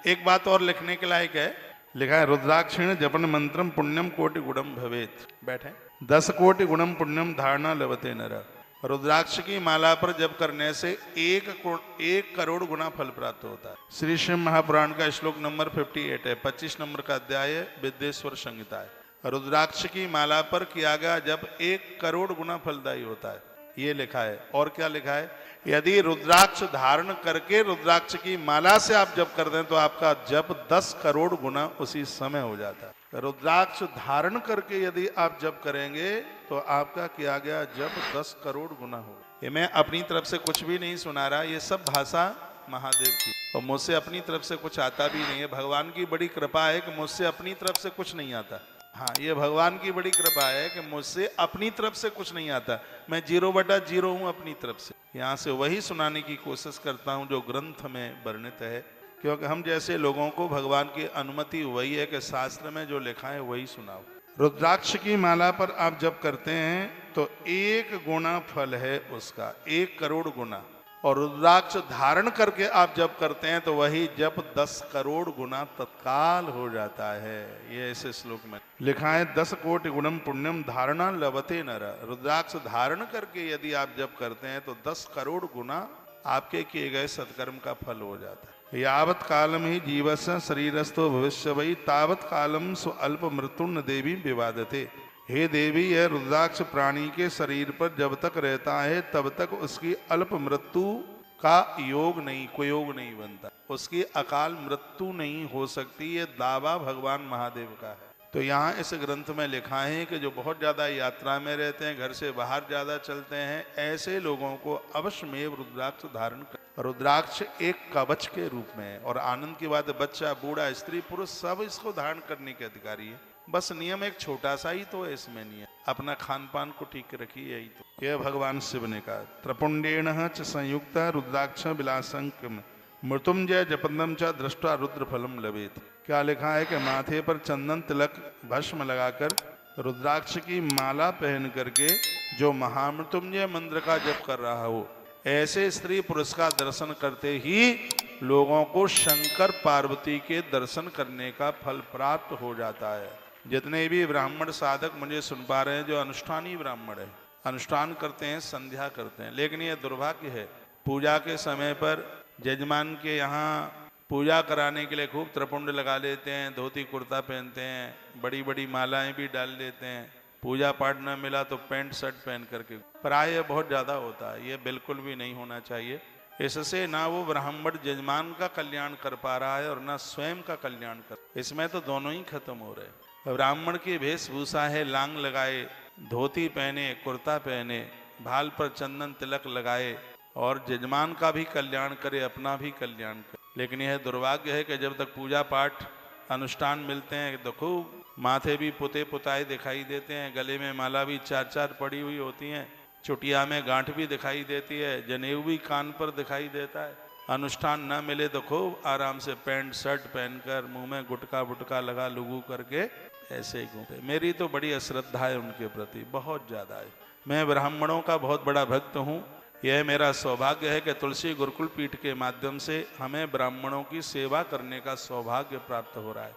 एक बात और लिखने के लायक है, लिखा है रुद्राक्षिण जपन मंत्रम पुण्यम कोटि गुणम भवेत। बैठे। 10 कोटि गुणम पुण्यम धारणा लभते नर। रुद्राक्ष की माला पर जप करने से 1 करोड़ गुना फल प्राप्त होता है। श्री शिव महापुराण का श्लोक नंबर 58 है, 25 नंबर का अध्याय है, विद्येश्वर संहिता है। रुद्राक्ष की माला पर किया गया जप 1 करोड़ गुना फलदायी होता है, ये लिखा है। और क्या लिखा है, यदि रुद्राक्ष धारण करके रुद्राक्ष की माला से आप जप कर दें तो आपका जप 10 करोड़ गुना उसी समय हो जाता है। रुद्राक्ष धारण करके यदि आप जप करेंगे तो आपका किया गया जप 10 करोड़ गुना हो। ये मैं अपनी तरफ से कुछ भी नहीं सुना रहा, ये सब भाषा महादेव की, और मुझसे अपनी तरफ से कुछ आता भी नहीं है। भगवान की बड़ी कृपा है कि मुझसे अपनी तरफ से कुछ नहीं आता। हाँ, ये भगवान की बड़ी कृपा है कि मुझसे अपनी तरफ से कुछ नहीं आता। मैं 0/0 हूँ अपनी तरफ से। यहाँ से वही सुनाने की कोशिश करता हूँ जो ग्रंथ में वर्णित है, क्योंकि हम जैसे लोगों को भगवान की अनुमति वही है कि शास्त्र में जो लिखा है वही सुनाओ। रुद्राक्ष की माला पर आप जप करते हैं तो 1 गुना फल है उसका, 1 करोड़ गुना। और रुद्राक्ष धारण करके आप जप करते हैं तो वही जप 10 करोड़ गुना तत्काल हो जाता है। ये ऐसे श्लोक में लिखा है 10 कोटि गुणम पुण्यम धारणा लभते नर। रुद्राक्ष धारण करके यदि आप जप करते हैं तो 10 करोड़ गुना आपके किए गए सत्कर्म का फल हो जाता है। यावत कालम ही जीवस शरीरस्थो भविष्य वही तावत कालम स्व अल्प मृत्युन देवी विवादते। हे देवी, यह रुद्राक्ष प्राणी के शरीर पर जब तक रहता है तब तक उसकी अल्प मृत्यु का योग नहीं, कुयोग नहीं बनता, उसकी अकाल मृत्यु नहीं हो सकती। ये दावा भगवान महादेव का है। तो यहाँ इस ग्रंथ में लिखा है कि जो बहुत ज्यादा यात्रा में रहते हैं, घर से बाहर ज्यादा चलते हैं, ऐसे लोगों को अवश्यमेव रुद्राक्ष धारण कर। रुद्राक्ष एक कवच के रूप में है, और आनंद की बात है, बच्चा, बूढ़ा, स्त्री, पुरुष सब इसको धारण करने के अधिकारी है। बस नियम एक छोटा सा ही तो है इसमें नियम, अपना खान पान को ठीक रखिए, यही तो। यह भगवान शिव ने कहा, त्रपुंडेण च संयुक्त रुद्राक्ष विलासंकम मृत्युंजय जपंदम च दृष्टा रुद्र फलम लभेत। क्या लिखा है कि माथे पर चंदन तिलक भस्म लगाकर रुद्राक्ष की माला पहन करके जो महामृत्युंजय मंत्र का जप कर रहा हो, ऐसे स्त्री पुरुष का दर्शन करते ही लोगों को शंकर पार्वती के दर्शन करने का फल प्राप्त हो जाता है। जितने भी ब्राह्मण साधक मुझे सुन पा रहे हैं जो अनुष्ठानी ब्राह्मण है, अनुष्ठान करते हैं, संध्या करते हैं, लेकिन यह दुर्भाग्य है, पूजा के समय पर जजमान के यहाँ पूजा कराने के लिए खूब त्रिपुंड लगा लेते हैं, धोती कुर्ता पहनते हैं, बड़ी बड़ी मालाएं भी डाल लेते हैं, पूजा पाठ न मिला तो पैंट शर्ट पहन करके, प्राय बहुत ज्यादा होता है। ये बिल्कुल भी नहीं होना चाहिए। इससे ना वो ब्राह्मण जजमान का कल्याण कर पा रहा है और ना स्वयं का कल्याण कर, इसमें तो दोनों ही खत्म हो रहे हैं। ब्राह्मण की वेशभूषा है, लांग लगाए, धोती पहने, कुर्ता पहने, भाल पर चंदन तिलक लगाए और जजमान का भी कल्याण करे, अपना भी कल्याण करे। लेकिन यह दुर्भाग्य है कि जब तक पूजा पाठ अनुष्ठान मिलते हैं तो खूब माथे भी पुते पुताए दिखाई देते हैं, गले में माला भी 4 पड़ी हुई होती हैं, चुटिया में गांठ भी दिखाई देती है, जनेऊ भी कान पर दिखाई देता है। अनुष्ठान न मिले तो खूब आराम से पैंट शर्ट पहनकर, मुंह में गुटका बुटका लगा लुगू करके ऐसे ही घूमते। मेरी तो बड़ी अश्रद्धा है उनके प्रति, बहुत ज्यादा है। मैं ब्राह्मणों का बहुत बड़ा भक्त हूँ। यह मेरा सौभाग्य है कि तुलसी गुरुकुल पीठ के माध्यम से हमें ब्राह्मणों की सेवा करने का सौभाग्य प्राप्त हो रहा है।